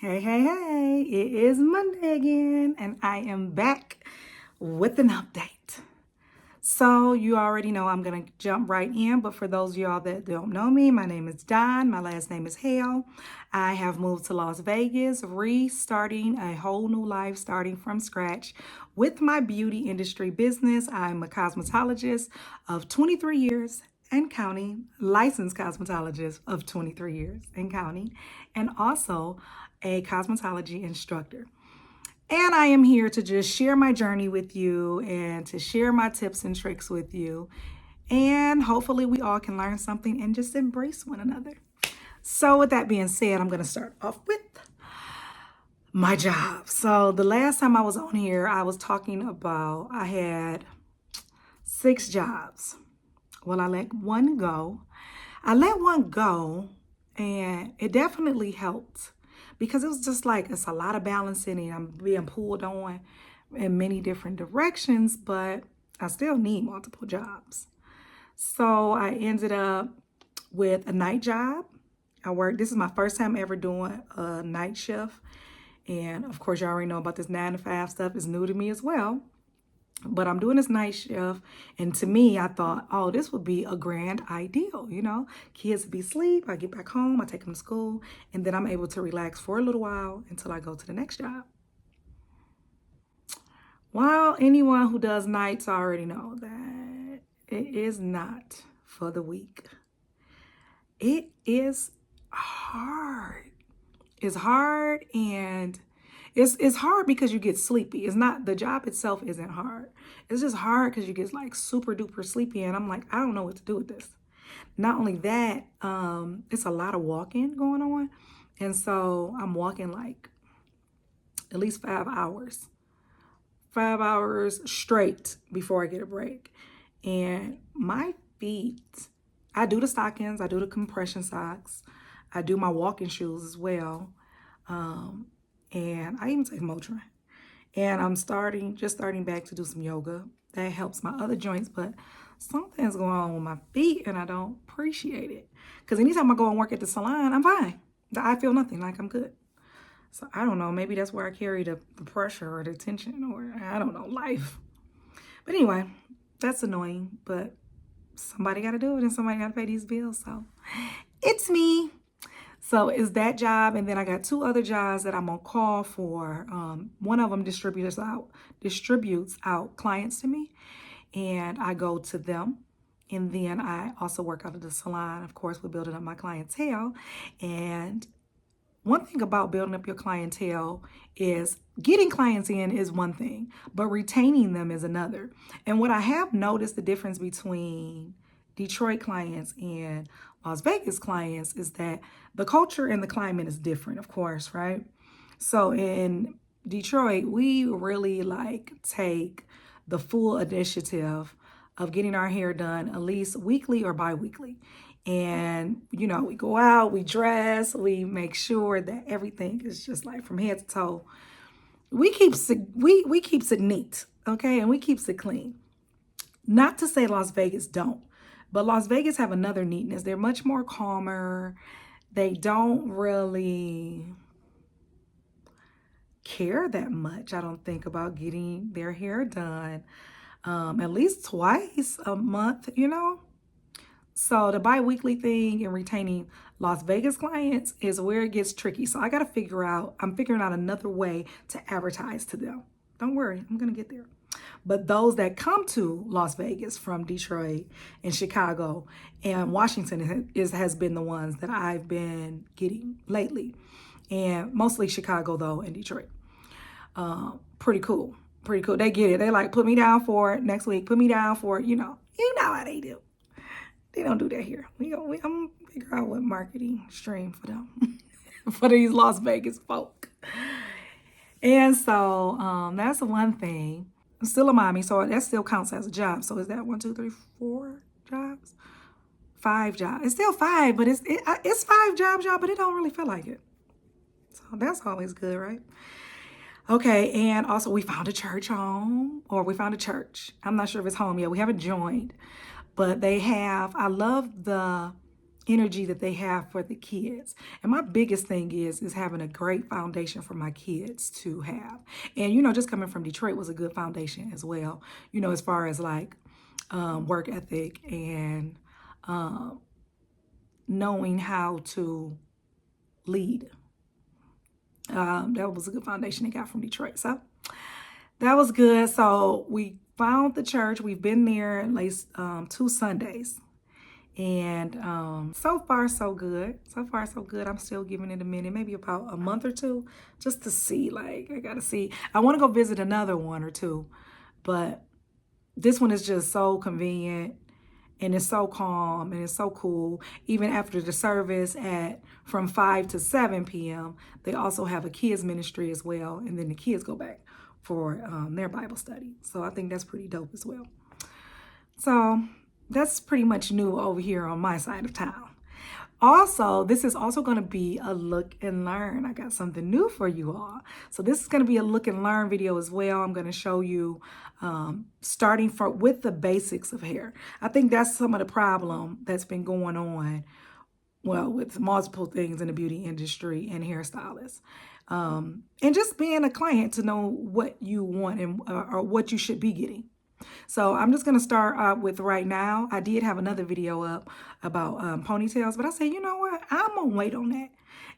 Hey, it is Monday again, and I am back with an update. So, you already know I'm going to jump right in, but for those of y'all that don't know me, my name is Don. My last name is Hale. I have moved to Las Vegas, restarting a whole new life, starting from scratch with my beauty industry business. I'm a cosmetologist of 23 years and counting, licensed cosmetologist of 23 years and counting, and also a cosmetology instructor. And I am here to just share my journey with you and to share my tips and tricks with you. And hopefully we all can learn something and just embrace one another. So with that being said, I'm going to start off with my job. So the last time I was on here, I was talking about I had 6 jobs. Well, I let one go. And it definitely helped because it was just like it's a lot of balancing and I'm being pulled on in many different directions, but I still need multiple jobs. So I ended up with a night job. This is my first time ever doing a night shift. And of course, you already know about this 9 to 5 stuff is new to me as well. But I'm doing this night shift, and to me, I thought, oh, this would be a grand ideal, Kids would be asleep, I get back home, I take them to school, and then I'm able to relax for a little while until I go to the next job. While anyone who does nights already know that it is not for the weak. It is hard. It's hard, and it's hard because you get sleepy. It's not, the job itself isn't hard. It's just hard because you get like super duper sleepy, and I'm like, I don't know what to do with this. Not only that, it's a lot of walking going on. And so I'm walking like at least 5 hours. 5 hours straight before I get a break. And my feet, I do the stockings, I do the compression socks, I do my walking shoes as well. And I even take Motrin. And I'm just starting back to do some yoga. That helps my other joints, but something's going on with my feet and I don't appreciate it. Because anytime I go and work at the salon, I'm fine. I feel nothing, like I'm good. So I don't know, maybe that's where I carry the pressure or the tension, or I don't know, life. But anyway, that's annoying, but somebody got to do it and somebody got to pay these bills. So it's me. So it's that job, and then I got 2 other jobs that I'm on call for. One of them distributes out clients to me, and I go to them. And then I also work out of the salon. Of course, we're building up my clientele. And one thing about building up your clientele is getting clients in is one thing, but retaining them is another. And what I have noticed the difference between Detroit clients and Las Vegas clients is that the culture and the climate is different, of course, right? So in Detroit, we really take the full initiative of getting our hair done at least weekly or bi-weekly. And, we go out, we dress, we make sure that everything is just like from head to toe. We keeps it neat, okay? And we keeps it clean. Not to say Las Vegas don't, but Las Vegas have another neatness. They're much more calmer. They don't really care that much, I don't think, about getting their hair done at least twice a month, So the bi-weekly thing and retaining Las Vegas clients is where it gets tricky. So I'm figuring out another way to advertise to them. Don't worry, I'm going to get there. But those that come to Las Vegas from Detroit and Chicago and Washington has been the ones that I've been getting lately. And mostly Chicago, though, and Detroit. Pretty cool. They get it. They like, put me down for it next week. Put me down for it. You know how they do. They don't do that here. I'm going to figure out what marketing stream for them. For these Las Vegas folk. And so that's one thing. I'm still a mommy, so that still counts as a job. So is that 1, 2, 3, 4 jobs? 5 jobs. It's still 5, but it's 5 jobs, y'all, but it don't really feel like it. So that's always good, right? Okay, and also we found a church. I'm not sure if it's home yet. We haven't joined, but I love the energy that they have for the kids. And my biggest thing is having a great foundation for my kids to have. And, you know, just coming from Detroit was a good foundation as well, you know, as far as like work ethic and knowing how to lead. That was a good foundation they got from Detroit. So that was good. So we found the church. We've been there at least 2 Sundays. And so far, so good. So far, so good. I'm still giving it a minute, maybe about a month or two, just to see. Like, I got to see. I want to go visit another one or two, but this one is just so convenient. And it's so calm and it's so cool. Even after the service from 5 to 7 p.m., they also have a kids ministry as well. And then the kids go back for their Bible study. So I think that's pretty dope as well. So that's pretty much new over here on my side of town. Also, this is also going to be a look and learn. I got something new for you all. So this is going to be a look and learn video as well. I'm going to show you starting with the basics of hair. I think that's some of the problem that's been going on, well, with multiple things in the beauty industry and hairstylists. And just being a client to know what you want and or what you should be getting. So I'm just going to start with right now. I did have another video up about ponytails, but I said, you know what? I'm going to wait on that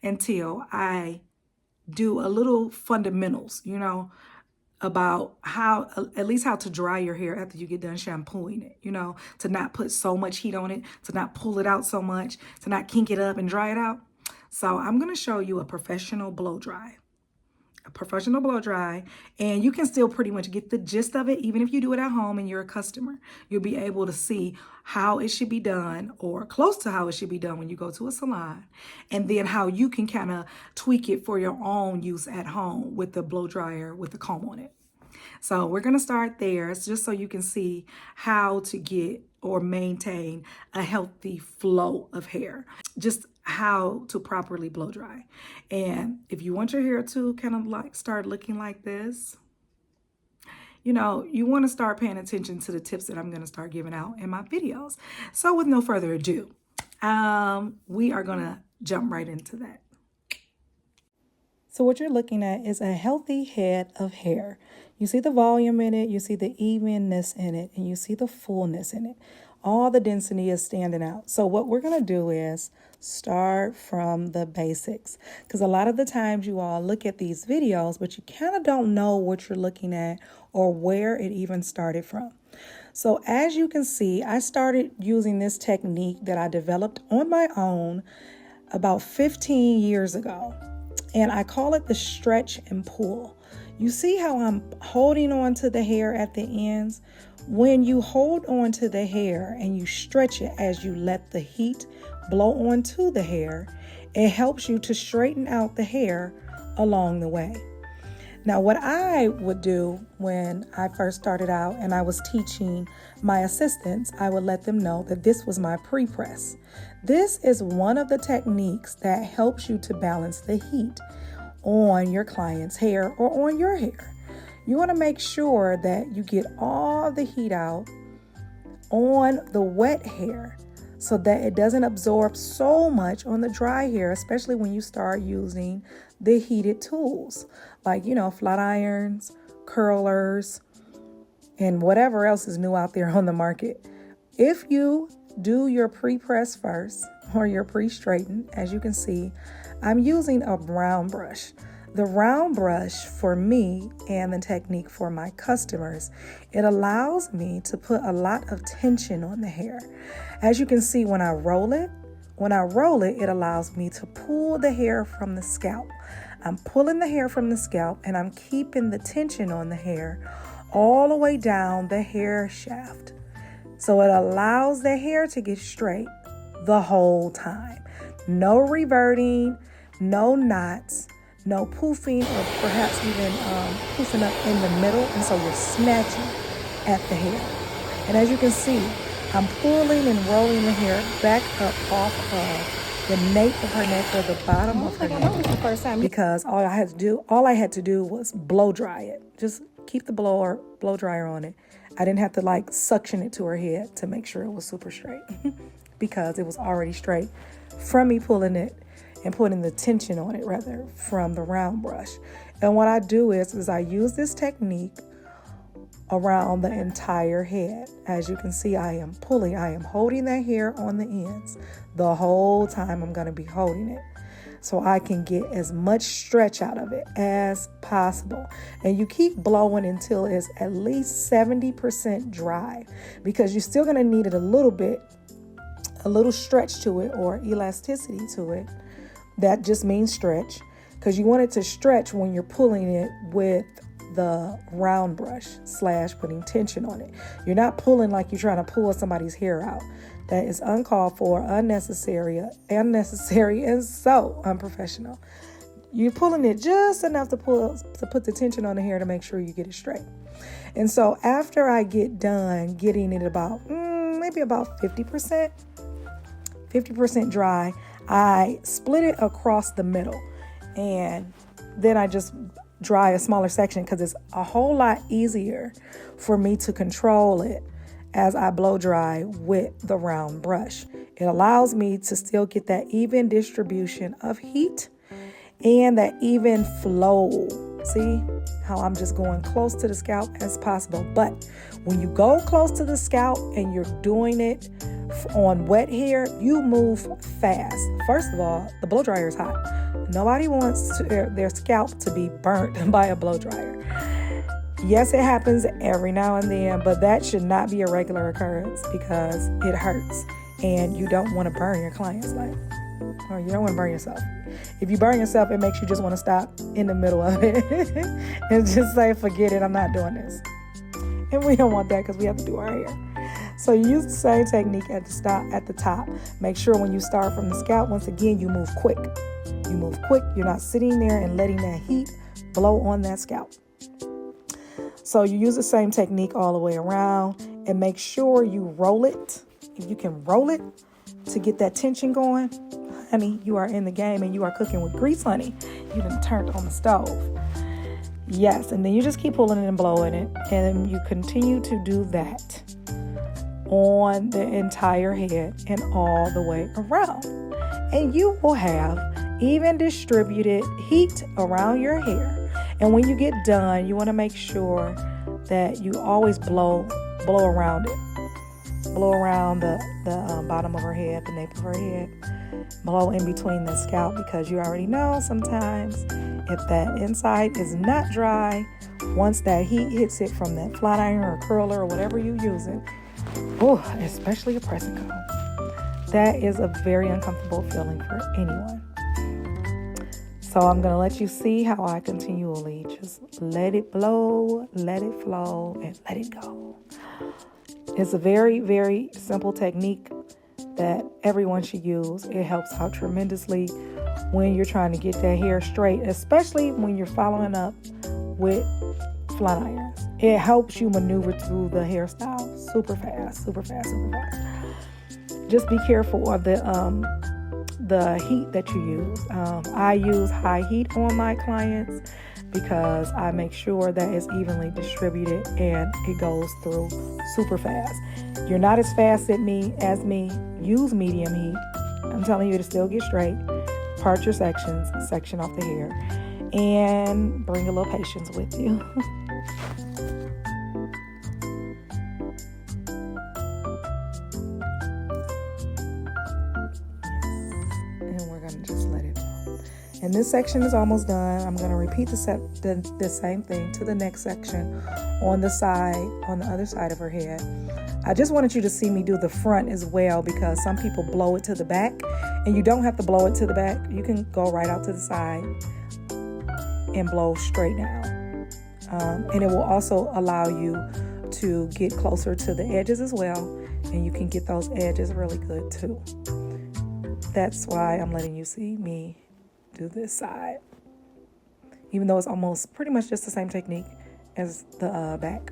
until I do a little fundamentals, you know, about how, at least how to dry your hair after you get done shampooing it, you know, to not put so much heat on it, to not pull it out so much, to not kink it up and dry it out. So I'm going to show you a professional blow dry. Professional blow dry, and you can still pretty much get the gist of it. Even if you do it at home and you're a customer, you'll be able to see how it should be done or close to how it should be done when you go to a salon, and then how you can kind of tweak it for your own use at home with the blow dryer with the comb on it. So we're going to start there just so you can see how to get or maintain a healthy flow of hair, just how to properly blow dry. And if you want your hair to kind of like start looking like this, you know, you want to start paying attention to the tips that I'm going to start giving out in my videos. So with no further ado, we are going to jump right into that. So what you're looking at is a healthy head of hair. You see the volume in it, you see the evenness in it, and you see the fullness in it. All the density is standing out. So what we're going to do is start from the basics. Because a lot of the times you all look at these videos, but you kind of don't know what you're looking at or where it even started from. So as you can see, I started using this technique that I developed on my own about 15 years ago. And I call it the stretch and pull. You see how I'm holding on to the hair at the ends? When you hold on to the hair and you stretch it as you let the heat blow onto the hair, it helps you to straighten out the hair along the way. Now, what I would do when I first started out and I was teaching my assistants, I would let them know that this was my pre-press. This is one of the techniques that helps you to balance the heat on your client's hair or on your hair. You want to make sure that you get all the heat out on the wet hair so that it doesn't absorb so much on the dry hair, especially when you start using the heated tools like, you know, flat irons, curlers, and whatever else is new out there on the market. If you do your pre-press first or your pre-straighten, as you can see, I'm using a round brush. The round brush for me and the technique for my customers, it allows me to put a lot of tension on the hair. As you can see, when I roll it, it allows me to pull the hair from the scalp. I'm pulling the hair from the scalp and I'm keeping the tension on the hair all the way down the hair shaft. So it allows the hair to get straight the whole time. No reverting, no knots, no poofing, or perhaps even poofing up in the middle, and so you're snatching at the hair. And as you can see, I'm pulling and rolling the hair back up off of the nape of her neck or the bottom of her neck, because all I had to do was blow dry it. Just keep the blow dryer on it. I didn't have to like suction it to her head to make sure it was super straight. because it was already straight from me pulling it and putting the tension on it rather from the round brush. And what I do is I use this technique around the entire head. As you can see, I am holding that hair on the ends the whole time I'm going to be holding it, so I can get as much stretch out of it as possible. And you keep blowing until it's at least 70% dry, because you're still going to need it a little stretch to it or elasticity to it. That just means stretch, because you want it to stretch when you're pulling it with the round brush / putting tension on it. You're not pulling like you're trying to pull somebody's hair out. That is uncalled for, unnecessary, and so unprofessional. You're pulling it just enough to put the tension on the hair to make sure you get it straight. And so after I get done getting it about maybe about 50% dry, I split it across the middle, and then I just dry a smaller section, because it's a whole lot easier for me to control it as I blow dry with the round brush. It allows me to still get that even distribution of heat and that even flow. See how I'm just going close to the scalp as possible. But when you go close to the scalp and you're doing it on wet hair, you move fast. First of all, the blow dryer is hot. Nobody wants their scalp to be burnt by a blow dryer. Yes, it happens every now and then, but that should not be a regular occurrence, because it hurts and you don't want to burn your client's life, or you don't want to burn yourself. If you burn yourself, it makes you just want to stop in the middle of it and just say, forget it, I'm not doing this. And we don't want that, because we have to do our hair. So you use the same technique at the top. Make sure when you start from the scalp, once again, you move quick. You move quick. You're not sitting there and letting that heat blow on that scalp. So you use the same technique all the way around, and make sure you roll it. If you can roll it to get that tension going, honey, you are in the game, and you are cooking with grease, honey. You done turned on the stove. Yes, and then you just keep pulling it and blowing it, and you continue to do that on the entire head and all the way around. And you will have even distributed heat around your hair. And when you get done, you want to make sure that you always blow around it. Blow around the bottom of her head, the nape of her head. Blow in between the scalp, because you already know sometimes if that inside is not dry, once that heat hits it from that flat iron or curler or whatever you're using, especially a pressing comb, that is a very uncomfortable feeling for anyone. So I'm going to let you see how I continually just let it blow, let it flow, and let it go. It's a very, very simple technique that everyone should use. It helps out tremendously when you're trying to get that hair straight, especially when you're following up with flat irons. It helps you maneuver through the hairstyle super fast. Just be careful of the heat that you use. I use high heat on my clients, because I make sure that it's evenly distributed and it goes through super fast. You're not as fast as me. Use medium heat. I'm telling you to still get straight. Part your sections, section off the hair, and bring a little patience with you. And this section is almost done. I'm going to repeat the same thing to the next section on the other side of her head. I just wanted you to see me do the front as well, because some people blow it to the back, and you don't have to blow it to the back. You can go right out to the side and blow straight down. And it will also allow you to get closer to the edges as well, and you can get those edges really good too. That's why I'm letting you see me do this side, even though it's almost pretty much just the same technique as the back.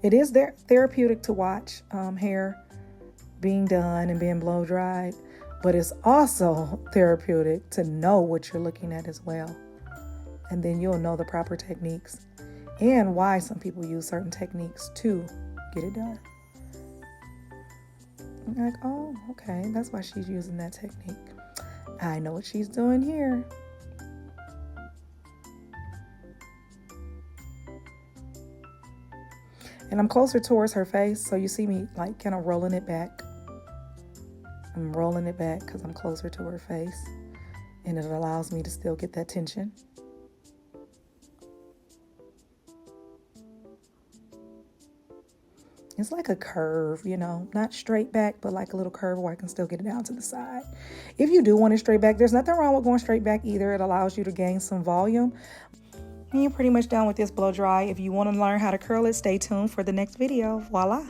It is therapeutic to watch hair being done and being blow dried, but it's also therapeutic to know what you're looking at as well. And then you'll know the proper techniques and why some people use certain techniques to get it done. I'm like, oh, okay, that's why she's using that technique. I know what she's doing here. And I'm closer towards her face, so you see me like kind of rolling it back. I'm rolling it back because I'm closer to her face, and it allows me to still get that tension. It's like a curve, you know, not straight back, but like a little curve where I can still get it down to the side. If you do want it straight back, there's nothing wrong with going straight back either. It allows you to gain some volume. And you're pretty much done with this blow dry. If you want to learn how to curl it, stay tuned for the next video. Voila.